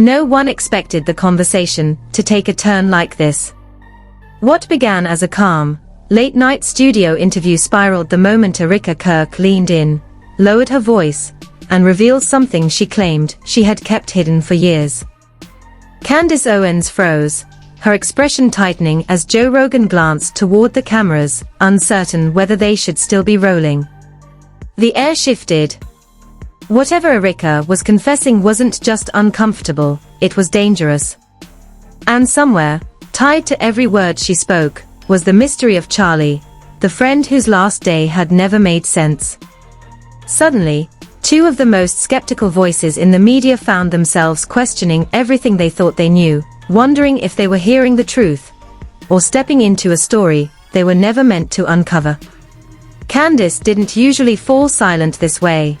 No one expected the conversation to take a turn like this. What began as a calm, late-night studio interview spiraled the moment Erika Kirk leaned in, lowered her voice, and revealed something she claimed she had kept hidden for years. Candace Owens froze, her expression tightening as Joe Rogan glanced toward the cameras, uncertain whether they should still be rolling. The air shifted. Whatever Erika was confessing wasn't just uncomfortable, it was dangerous. And somewhere, tied to every word she spoke, was the mystery of Charlie, the friend whose last day had never made sense. Suddenly, two of the most skeptical voices in the media found themselves questioning everything they thought they knew, wondering if they were hearing the truth, or stepping into a story they were never meant to uncover. Candace didn't usually fall silent this way.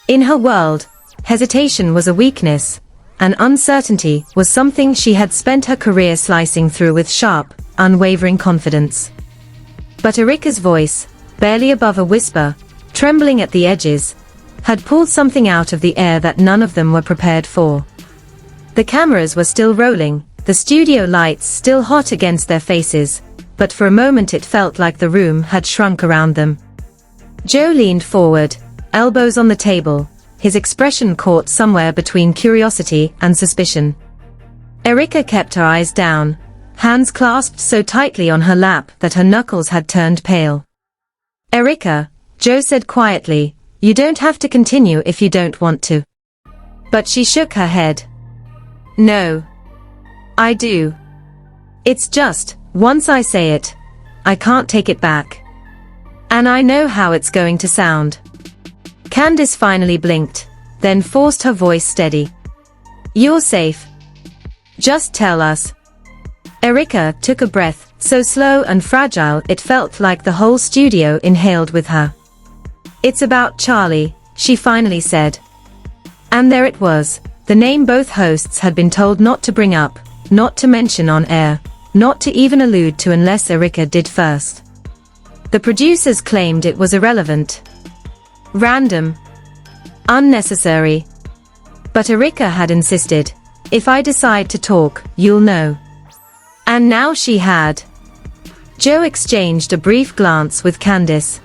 In her world, hesitation was a weakness, and uncertainty was something she had spent her career slicing through with sharp, unwavering confidence. But Erika's voice, barely above a whisper, trembling at the edges, had pulled something out of the air that none of them were prepared for. The cameras were still rolling, the studio lights still hot against their faces, but for a moment it felt like the room had shrunk around them. Joe leaned forward, elbows on the table, his expression caught somewhere between curiosity and suspicion. Erika kept her eyes down, hands clasped so tightly on her lap that her knuckles had turned pale. "Erika," Joe said quietly, "you don't have to continue if you don't want to." But she shook her head. "No. I do. It's just, once I say it, I can't take it back. And I know how it's going to sound." Candace finally blinked, then forced her voice steady. "You're safe. Just tell us." Erika took a breath, so slow and fragile it felt like the whole studio inhaled with her. "It's about Charlie," she finally said. And there it was, the name both hosts had been told not to bring up, not to mention on air, not to even allude to unless Erika did first. The producers claimed it was irrelevant, random, unnecessary. But Erika had insisted, "If I decide to talk, you'll know." And now she had. Joe exchanged a brief glance with Candace.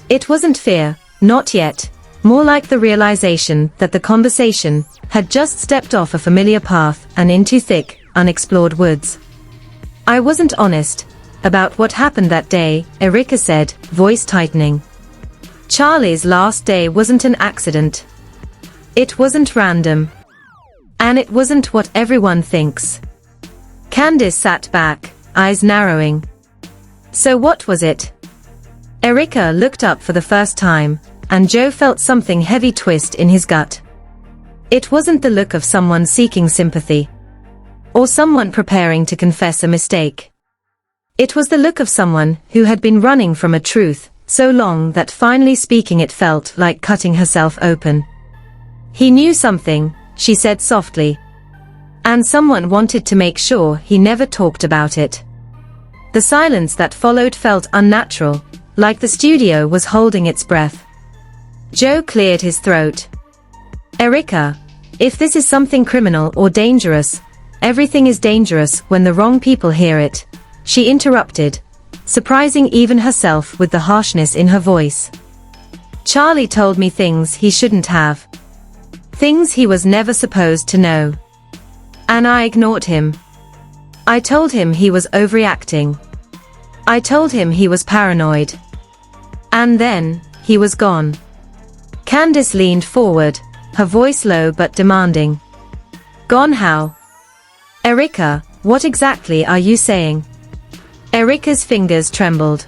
It wasn't fear, not yet, more like the realization that the conversation had just stepped off a familiar path and into thick, unexplored woods. "I wasn't honest about what happened that day," Erika said, voice tightening. "Charlie's last day wasn't an accident. It wasn't random. And it wasn't what everyone thinks." Candace sat back, eyes narrowing. "So what was it?" Erika looked up for the first time, and Joe felt something heavy twist in his gut. It wasn't the look of someone seeking sympathy, or someone preparing to confess a mistake. It was the look of someone who had been running from a truth so long that finally speaking it felt like cutting herself open. "He knew something," she said softly. "And someone wanted to make sure he never talked about it." The silence that followed felt unnatural, like the studio was holding its breath. Joe cleared his throat. "Erika, if this is something criminal or dangerous, everything is dangerous when the wrong people hear it," she interrupted, surprising even herself with the harshness in her voice. "Charlie told me things he shouldn't have. Things he was never supposed to know. And I ignored him. I told him he was overreacting. I told him he was paranoid. And then, he was gone." Candace leaned forward, her voice low but demanding. "Gone how?" "Erika, what exactly are you saying?" Erika's fingers trembled.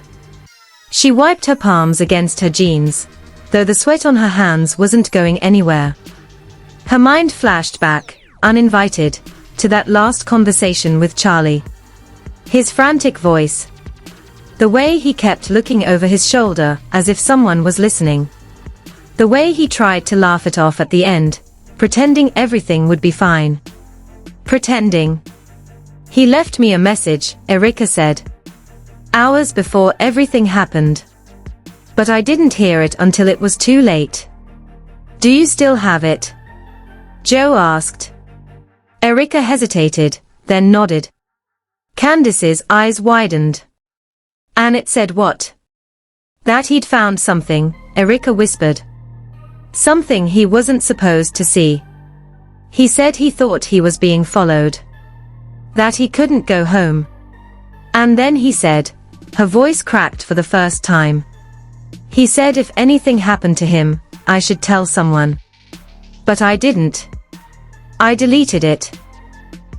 She wiped her palms against her jeans, though the sweat on her hands wasn't going anywhere. Her mind flashed back, uninvited, to that last conversation with Charlie. His frantic voice. The way he kept looking over his shoulder as if someone was listening. The way he tried to laugh it off at the end, pretending everything would be fine. Pretending. "He left me a message," Erika said. "Hours before everything happened. But I didn't hear it until it was too late." "Do you still have it?" Joe asked. Erika hesitated, then nodded. Candace's eyes widened. And it said what? That he'd found something, Erika whispered. Something he wasn't supposed to see. He said he thought he was being followed. That he couldn't go home. And then he said, her voice cracked for the first time. He said if anything happened to him, I should tell someone. But I didn't. I deleted it.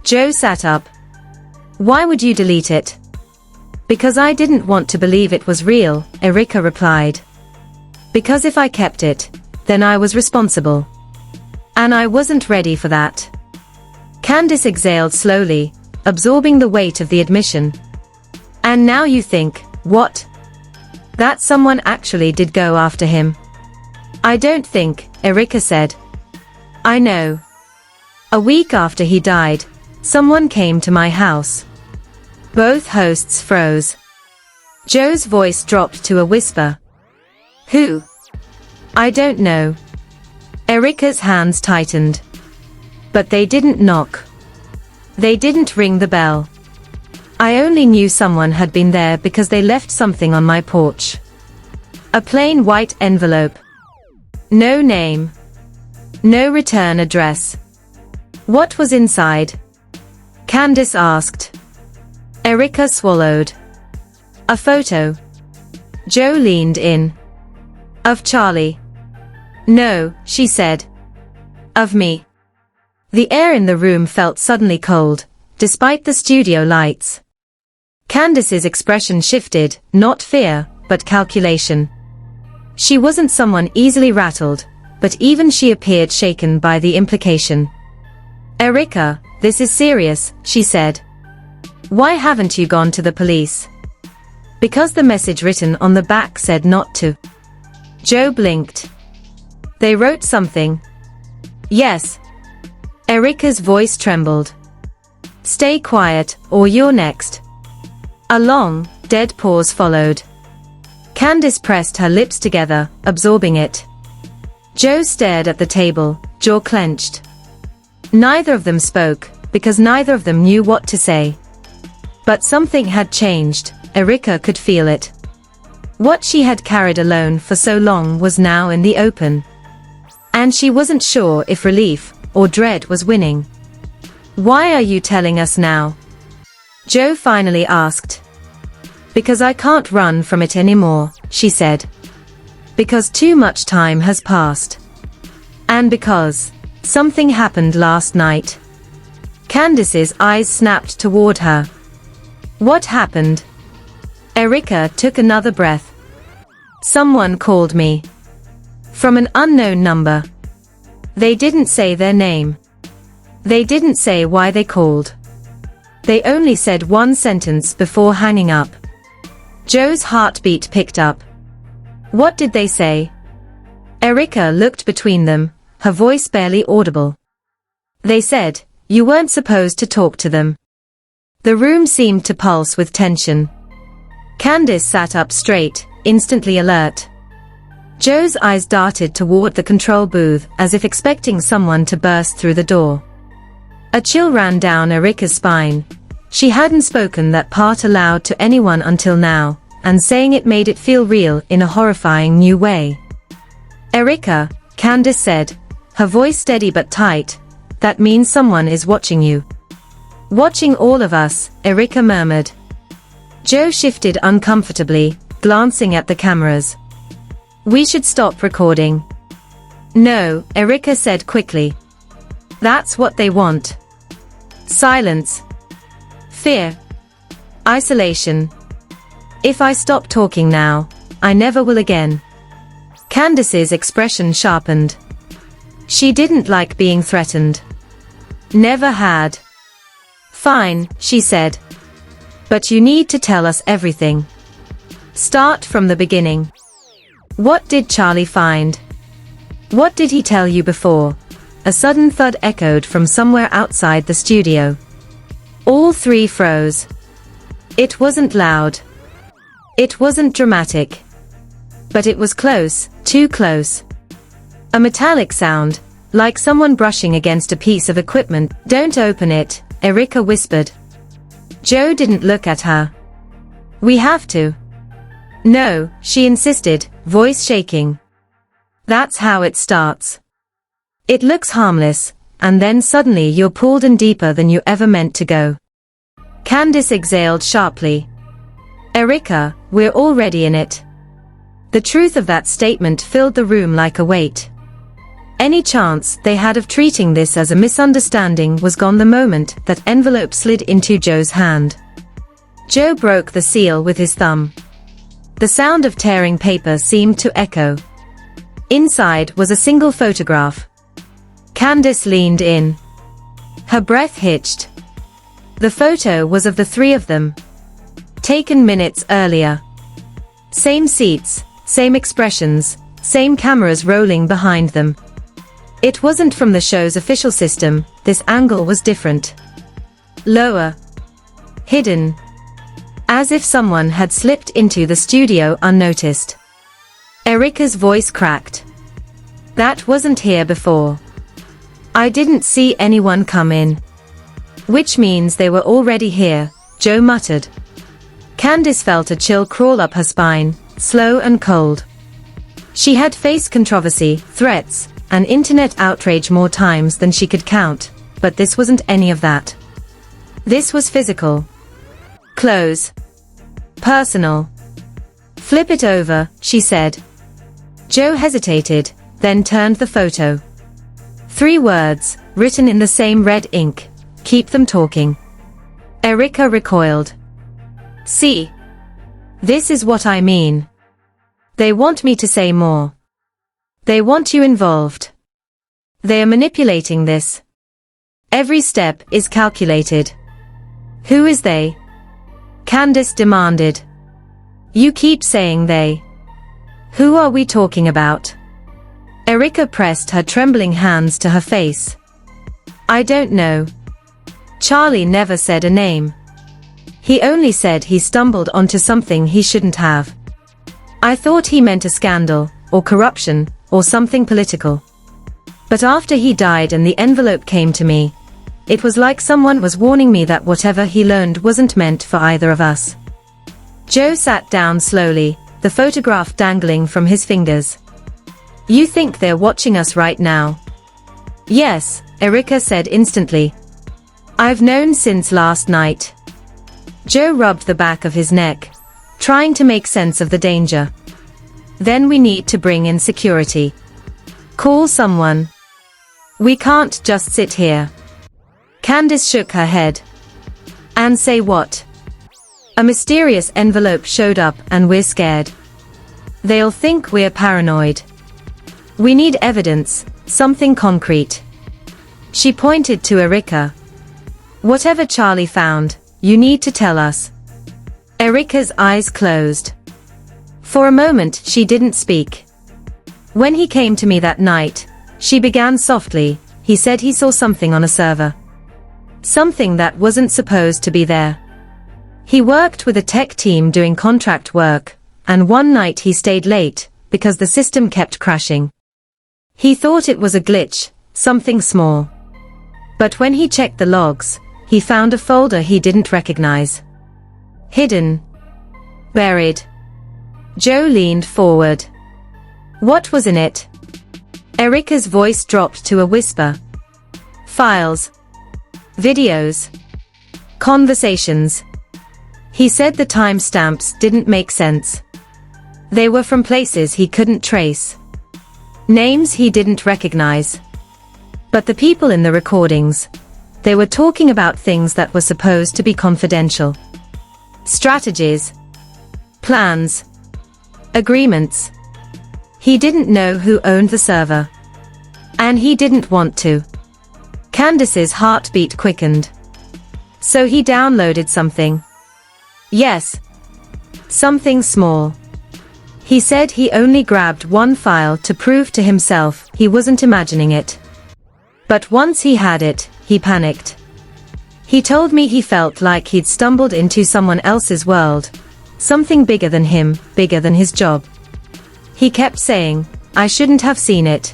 Joe sat up. Why would you delete it? Because I didn't want to believe it was real, Erika replied. Because if I kept it, then I was responsible. And I wasn't ready for that. Candace exhaled slowly, absorbing the weight of the admission. And now you think, what? That someone actually did go after him? I don't think, Erika said. I know. A week after he died, someone came to my house. Both hosts froze. Joe's voice dropped to a whisper. Who? I don't know. Erika's hands tightened. But they didn't knock. They didn't ring the bell. I only knew someone had been there because they left something on my porch. A plain white envelope. No name. No return address. What was inside? Candace asked. Erika swallowed. A photo. Joe leaned in. Of Charlie. No, she said. Of me. The air in the room felt suddenly cold, despite the studio lights. Candace's expression shifted, not fear, but calculation. She wasn't someone easily rattled, but even she appeared shaken by the implication. Erika, this is serious, she said. Why haven't you gone to the police? Because the message written on the back said not to. Joe blinked. They wrote something. Yes. Erika's voice trembled. Stay quiet, or you're next. A long, dead pause followed. Candace pressed her lips together, absorbing it. Joe stared at the table, jaw clenched. Neither of them spoke, because neither of them knew what to say. But something had changed, Erika could feel it. What she had carried alone for so long was now in the open. And she wasn't sure if relief or dread was winning. Why are you telling us now? Joe finally asked. Because I can't run from it anymore, she said. Because too much time has passed. And because something happened last night. Candace's eyes snapped toward her. What happened? Erika took another breath. Someone called me. From an unknown number. They didn't say their name. They didn't say why they called. They only said one sentence before hanging up. Joe's heartbeat picked up. What did they say? Erika looked between them, her voice barely audible. They said, you weren't supposed to talk to them. The room seemed to pulse with tension. Candace sat up straight, instantly alert. Joe's eyes darted toward the control booth as if expecting someone to burst through the door. A chill ran down Erika's spine. She hadn't spoken that part aloud to anyone until now, and saying it made it feel real in a horrifying new way. Erika, Candace said, her voice steady but tight, that means someone is watching you. Watching all of us, Erika murmured. Joe shifted uncomfortably, glancing at the cameras. We should stop recording. No, Erika said quickly. That's what they want. Silence. Fear. Isolation. If I stop talking now, I never will again. Candace's expression sharpened. She didn't like being threatened. Never had. Fine, she said. But you need to tell us everything. Start from the beginning. What did Charlie find? What did he tell you before? A sudden thud echoed from somewhere outside the studio. All three froze. It wasn't loud. It wasn't dramatic. But it was close, too close. A metallic sound, like someone brushing against a piece of equipment. "Don't open it," Erika whispered. Joe didn't look at her. "We have to." "No," she insisted, voice shaking. "That's how it starts. It looks harmless, and then suddenly you're pulled in deeper than you ever meant to go." Candace exhaled sharply. "Erika, we're already in it." The truth of that statement filled the room like a weight. Any chance they had of treating this as a misunderstanding was gone the moment that envelope slid into Joe's hand. Joe broke the seal with his thumb. The sound of tearing paper seemed to echo. Inside was a single photograph. Candace leaned in. Her breath hitched. The photo was of the three of them, taken minutes earlier. Same seats, same expressions, same cameras rolling behind them. It wasn't from the show's official system, this angle was different. Lower. Hidden. As if someone had slipped into the studio unnoticed. Erika's voice cracked. "That wasn't here before. I didn't see anyone come in." "Which means they were already here," Joe muttered. Candace felt a chill crawl up her spine, slow and cold. She had faced controversy, threats, and internet outrage more times than she could count, but this wasn't any of that. This was physical. Close. Personal. "Flip it over," she said. Joe hesitated, then turned the photo. 3 words, written in the same red ink: "Keep them talking." Erika recoiled. "See? This is what I mean. They want me to say more. They want you involved. They are manipulating this. Every step is calculated." "Who is they?" Candace demanded. "You keep saying they. Who are we talking about?" Erika pressed her trembling hands to her face. "I don't know. Charlie never said a name. He only said he stumbled onto something he shouldn't have. I thought he meant a scandal, or corruption, or something political. But after he died and the envelope came to me, it was like someone was warning me that whatever he learned wasn't meant for either of us." Joe sat down slowly, the photograph dangling from his fingers. "You think they're watching us right now?" "Yes," Erika said instantly. "I've known since last night." Joe rubbed the back of his neck, trying to make sense of the danger. "Then we need to bring in security. Call someone. We can't just sit here." Candace shook her head. "And say what?" "A mysterious envelope showed up and we're scared. They'll think we're paranoid. We need evidence, something concrete." She pointed to Erika. "Whatever Charlie found, you need to tell us." Erika's eyes closed. For a moment she didn't speak. "When he came to me that night," she began softly, "he said he saw something on a server. Something that wasn't supposed to be there. He worked with a tech team doing contract work, and one night he stayed late, because the system kept crashing. He thought it was a glitch, something small. But when he checked the logs, he found a folder he didn't recognize. Hidden. Buried." Joe leaned forward. "What was in it?" Erika's voice dropped to a whisper. "Files. Videos. Conversations." He said the timestamps didn't make sense. They were from places he couldn't trace. Names he didn't recognize. But the people in the recordings, they were talking about things that were supposed to be confidential. Strategies. Plans. Agreements. He didn't know who owned the server. And he didn't want to. Candace's heartbeat quickened. "So he downloaded something?" "Yes. Something small. He said he only grabbed one file to prove to himself he wasn't imagining it. But once he had it, he panicked. He told me he felt like he'd stumbled into someone else's world. Something bigger than him, bigger than his job. He kept saying, 'I shouldn't have seen it.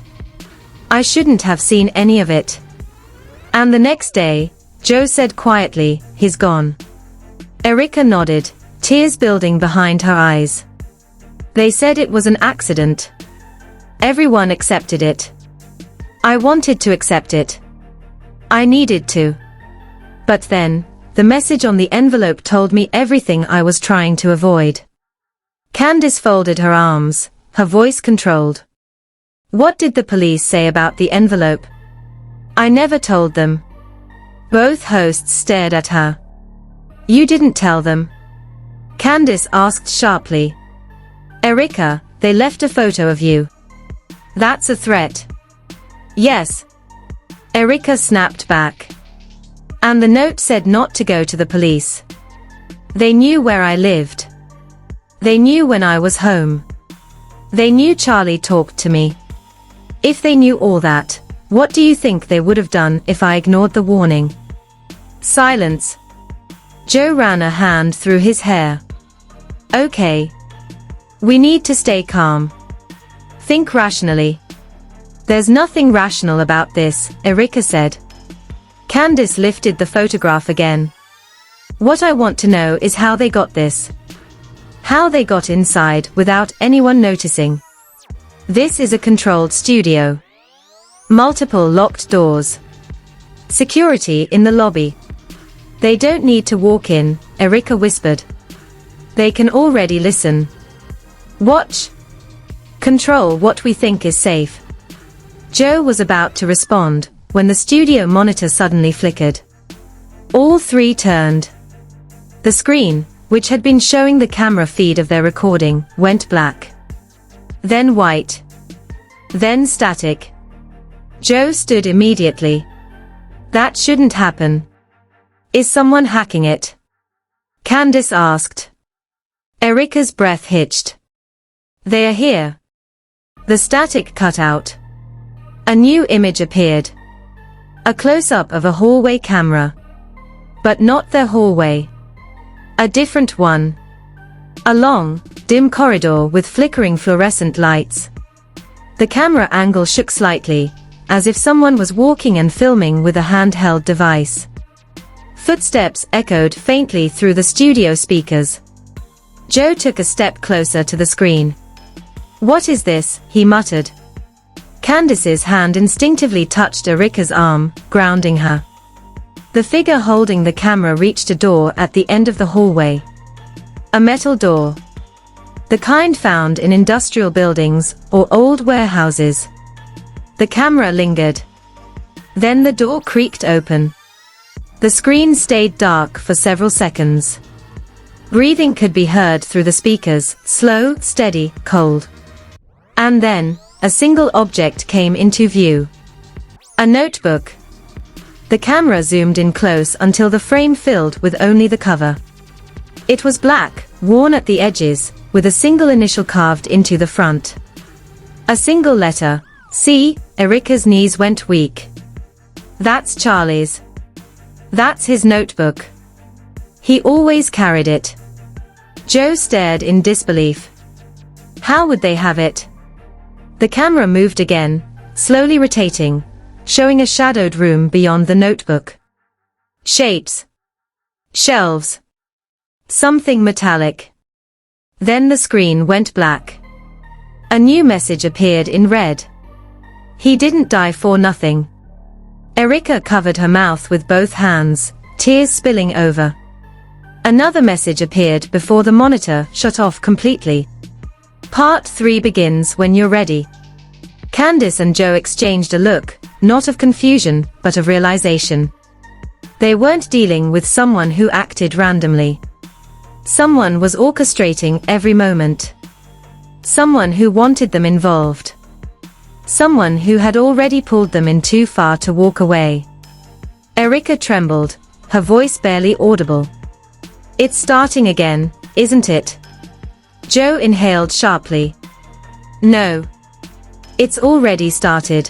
I shouldn't have seen any of it. And the next day, Joe said quietly, he's gone. Erika nodded, tears building behind her eyes. They said it was an accident. Everyone accepted it. I wanted to accept it. I needed to. But then, the message on the envelope told me everything I was trying to avoid. Candace folded her arms, her voice controlled. What did the police say about the envelope? I never told them. Both hosts stared at her. You didn't tell them? Candace asked sharply. Erika, they left a photo of you. That's a threat. Yes. Erika snapped back. And the note said not to go to the police. They knew where I lived. They knew when I was home. They knew Charlie talked to me. If they knew all that, what do you think they would have done if I ignored the warning? Silence. Joe ran a hand through his hair. Okay. We need to stay calm. Think rationally. There's nothing rational about this, Erika said. Candace lifted the photograph again. What I want to know is how they got this. How they got inside without anyone noticing. This is a controlled studio. Multiple locked doors. Security in the lobby. They don't need to walk in, Erika whispered. They can already listen. Watch. Control what we think is safe. Joe was about to respond, when the studio monitor suddenly flickered. All three turned. The screen, which had been showing the camera feed of their recording, went black. Then white. Then static. Joe stood immediately. That shouldn't happen. Is someone hacking it? Candace asked. Erika's breath hitched. They are here. The static cut out. A new image appeared. A close-up of a hallway camera. But not their hallway. A different one. A long, dim corridor with flickering fluorescent lights. The camera angle shook slightly, as if someone was walking and filming with a handheld device. Footsteps echoed faintly through the studio speakers. Joe took a step closer to the screen. What is this? He muttered. Candace's hand instinctively touched Erika's arm, grounding her. The figure holding the camera reached a door at the end of the hallway. A metal door. The kind found in industrial buildings or old warehouses. The camera lingered. Then the door creaked open. The screen stayed dark for several seconds. Breathing could be heard through the speakers, slow, steady, cold. And then, a single object came into view. A notebook. The camera zoomed in close until the frame filled with only the cover. It was black, worn at the edges, with a single initial carved into the front. A single letter, C. Erika's knees went weak. That's Charlie's. That's his notebook. He always carried it. Joe stared in disbelief. How would they have it? The camera moved again, slowly rotating, showing a shadowed room beyond the notebook. Shapes. Shelves. Something metallic. Then the screen went black. A new message appeared in red. He didn't die for nothing. Erika covered her mouth with both hands, tears spilling over. Another message appeared before the monitor shut off completely. Part 3 begins when you're ready. Candace and Joe exchanged a look, not of confusion, but of realization. They weren't dealing with someone who acted randomly. Someone was orchestrating every moment. Someone who wanted them involved. Someone who had already pulled them in too far to walk away. Erika trembled, her voice barely audible. It's starting again, isn't it? Joe inhaled sharply. No. It's already started.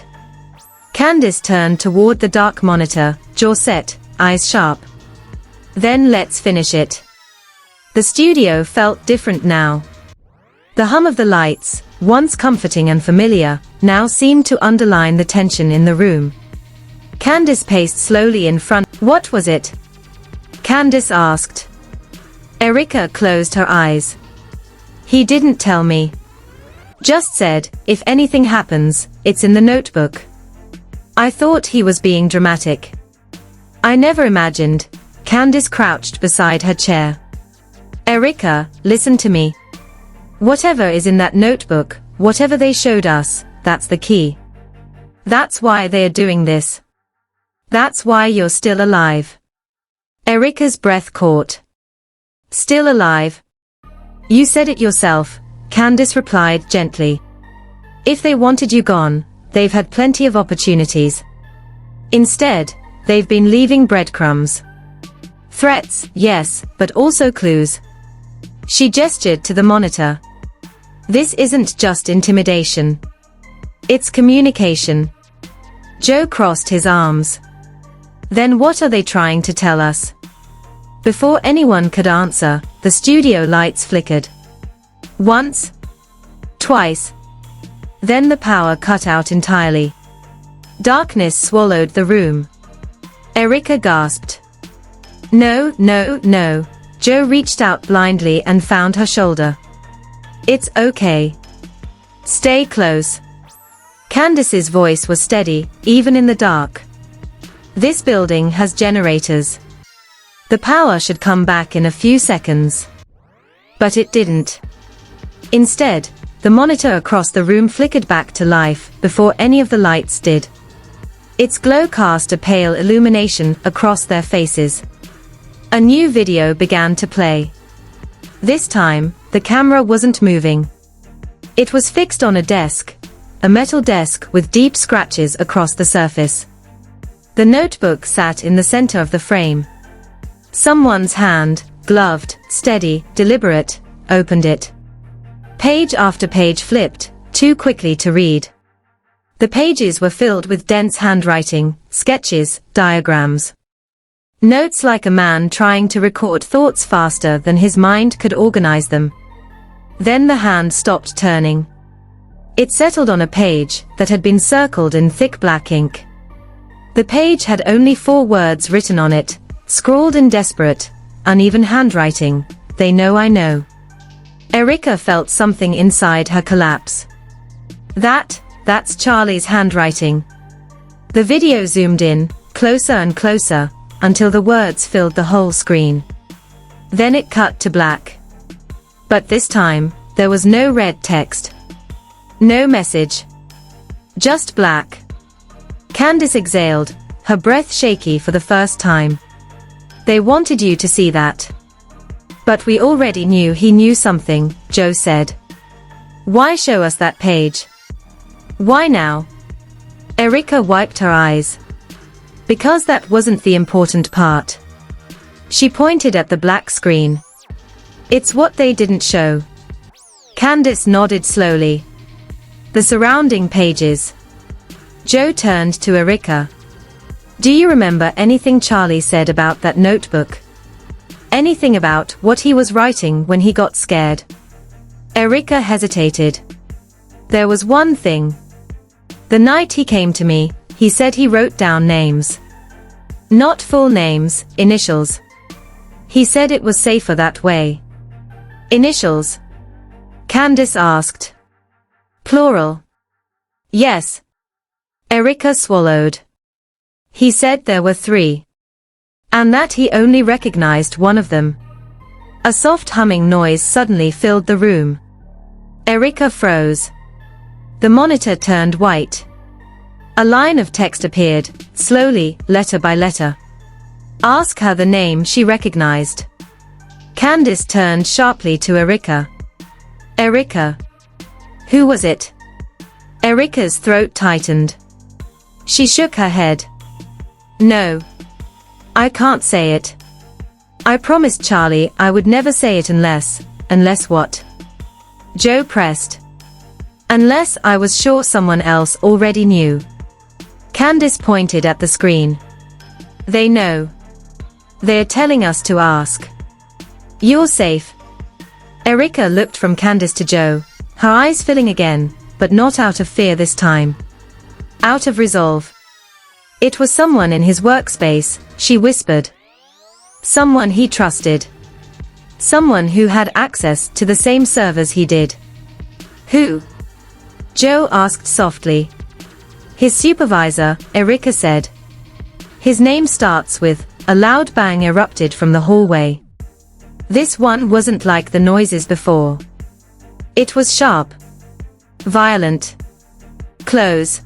Candace turned toward the dark monitor, jaw set, eyes sharp. Then let's finish it. The studio felt different now. The hum of the lights, once comforting and familiar, now seemed to underline the tension in the room. Candace paced slowly in front. What was it? Candace asked. Erika closed her eyes. He didn't tell me. Just said, if anything happens, it's in the notebook. I thought he was being dramatic. I never imagined. Candace crouched beside her chair. Erika, listen to me. Whatever is in that notebook, whatever they showed us, that's the key. That's why they are doing this. That's why you're still alive. Erika's breath caught. Still alive? You said it yourself, Candace replied gently. If they wanted you gone, they've had plenty of opportunities. Instead, they've been leaving breadcrumbs. Threats, yes, but also clues. She gestured to the monitor. This isn't just intimidation. It's communication. Joe crossed his arms. Then what are they trying to tell us? Before anyone could answer, the studio lights flickered. Once. Twice. Then the power cut out entirely. Darkness swallowed the room. Erika gasped. No, no, no. Joe reached out blindly and found her shoulder. It's okay. Stay close. Candace's voice was steady, even in the dark. This building has generators. The power should come back in a few seconds. But it didn't. Instead, the monitor across the room flickered back to life before any of the lights did. Its glow cast a pale illumination across their faces. A new video began to play. This time, the camera wasn't moving. It was fixed on a desk, a metal desk with deep scratches across the surface. The notebook sat in the center of the frame. Someone's hand, gloved, steady, deliberate, opened it. Page after page flipped, too quickly to read. The pages were filled with dense handwriting, sketches, diagrams. Notes like a man trying to record thoughts faster than his mind could organize them. Then the hand stopped turning. It settled on a page that had been circled in thick black ink. The page had only 4 words written on it, scrawled in desperate, uneven handwriting, "They know I know." Erika felt something inside her collapse. That's Charlie's handwriting. The video zoomed in, closer and closer, until the words filled the whole screen. Then it cut to black. But this time, there was no red text. No message. Just black. Candace exhaled, her breath shaky for the first time. They wanted you to see that. But we already knew he knew something, Joe said. Why show us that page? Why now? Erika wiped her eyes. Because that wasn't the important part. She pointed at the black screen. It's what they didn't show. Candace nodded slowly. The surrounding pages. Joe turned to Erika. Do you remember anything Charlie said about that notebook? Anything about what he was writing when he got scared? Erika hesitated. There was one thing. The night he came to me, he said he wrote down names. Not full names, initials. He said it was safer that way. Initials? Candace asked. Plural. Yes. Erika swallowed. He said there were 3. And that he only recognized one of them. A soft humming noise suddenly filled the room. Erika froze. The monitor turned white. A line of text appeared, slowly, letter by letter. Ask her the name she recognized. Candace turned sharply to Erika. Erika. Who was it? Erika's throat tightened. She shook her head. No. I can't say it. I promised Charlie I would never say it unless what? Joe pressed. Unless I was sure someone else already knew. Candace pointed at the screen. They know. They're telling us to ask. You're safe. Erika looked from Candace to Joe, her eyes filling again, but not out of fear this time. Out of resolve. It was someone in his workspace, she whispered. Someone he trusted. Someone who had access to the same servers he did. Who? Joe asked softly. His supervisor, Erika said. His name starts with. A loud bang erupted from the hallway. This one wasn't like the noises before. It was sharp. Violent. Close.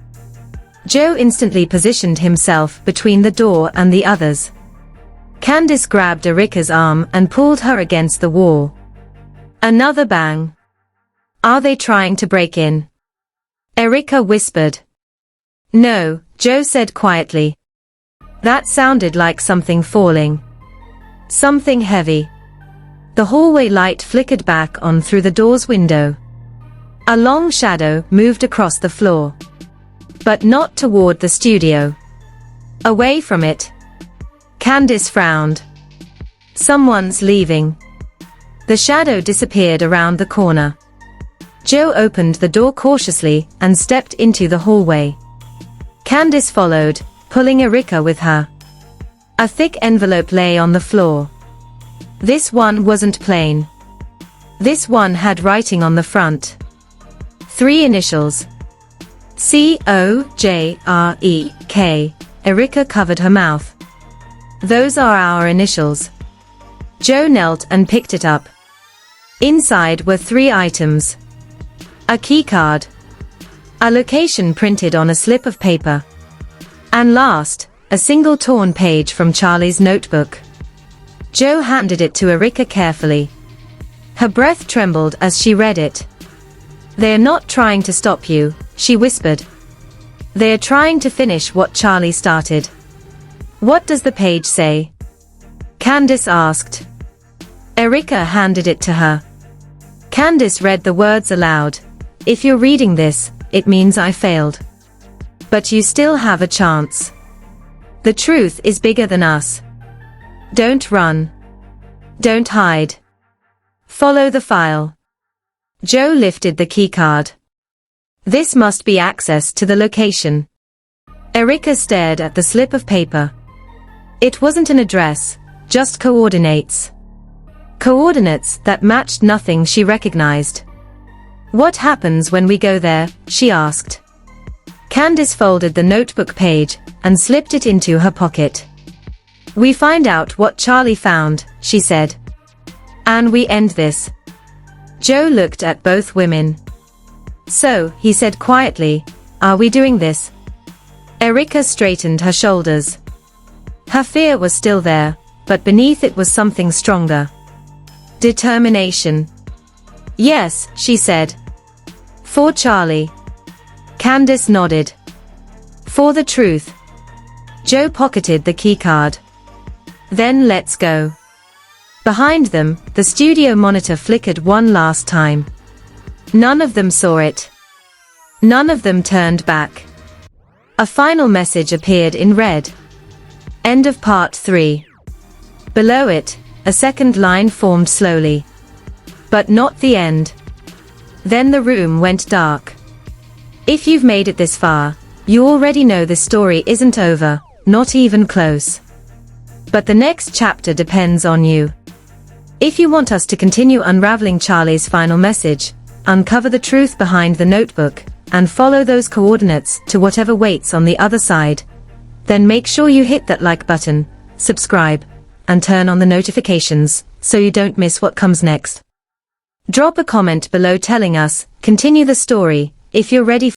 Joe instantly positioned himself between the door and the others. Candace grabbed Erika's arm and pulled her against the wall. Another bang. Are they trying to break in? Erika whispered. No, Joe said quietly. That sounded like something falling. Something heavy. The hallway light flickered back on through the door's window. A long shadow moved across the floor. But not toward the studio. Away from it. Candace frowned. Someone's leaving. The shadow disappeared around the corner. Joe opened the door cautiously and stepped into the hallway. Candace followed, pulling Erika with her. A thick envelope lay on the floor. This one wasn't plain. This one had writing on the front. 3 initials. C-O-J-R-E-K. Erika covered her mouth. Those are our initials. Joe knelt and picked it up. Inside were 3 items. A keycard. A location printed on a slip of paper. And last, a single torn page from Charlie's notebook. Joe handed it to Erika carefully. Her breath trembled as she read it. They're not trying to stop you, she whispered. They're trying to finish what Charlie started. What does the page say? Candace asked. Erika handed it to her. Candace read the words aloud. If you're reading this, it means I failed. But you still have a chance. The truth is bigger than us. Don't run. Don't hide. Follow the file. Joe lifted the keycard. This must be access to the location. Erika stared at the slip of paper. It wasn't an address, just coordinates. Coordinates that matched nothing she recognized. What happens when we go there? She asked. Candace folded the notebook page and slipped it into her pocket. We find out what Charlie found, she said. And we end this. Joe looked at both women. So, he said quietly, are we doing this? Erika straightened her shoulders. Her fear was still there, but beneath it was something stronger. Determination. Yes, she said. For Charlie. Candace nodded. For the truth. Joe pocketed the keycard. Then let's go. Behind them, the studio monitor flickered one last time. None of them saw it. None of them turned back. A final message appeared in red. End of part 3. Below it, a second line formed slowly. But not the end. Then the room went dark. If you've made it this far, you already know this story isn't over, not even close. But the next chapter depends on you. If you want us to continue unraveling Charlie's final message, uncover the truth behind the notebook, and follow those coordinates to whatever waits on the other side, then make sure you hit that like button, subscribe, and turn on the notifications, so you don't miss what comes next. Drop a comment below telling us, continue the story, if you're ready.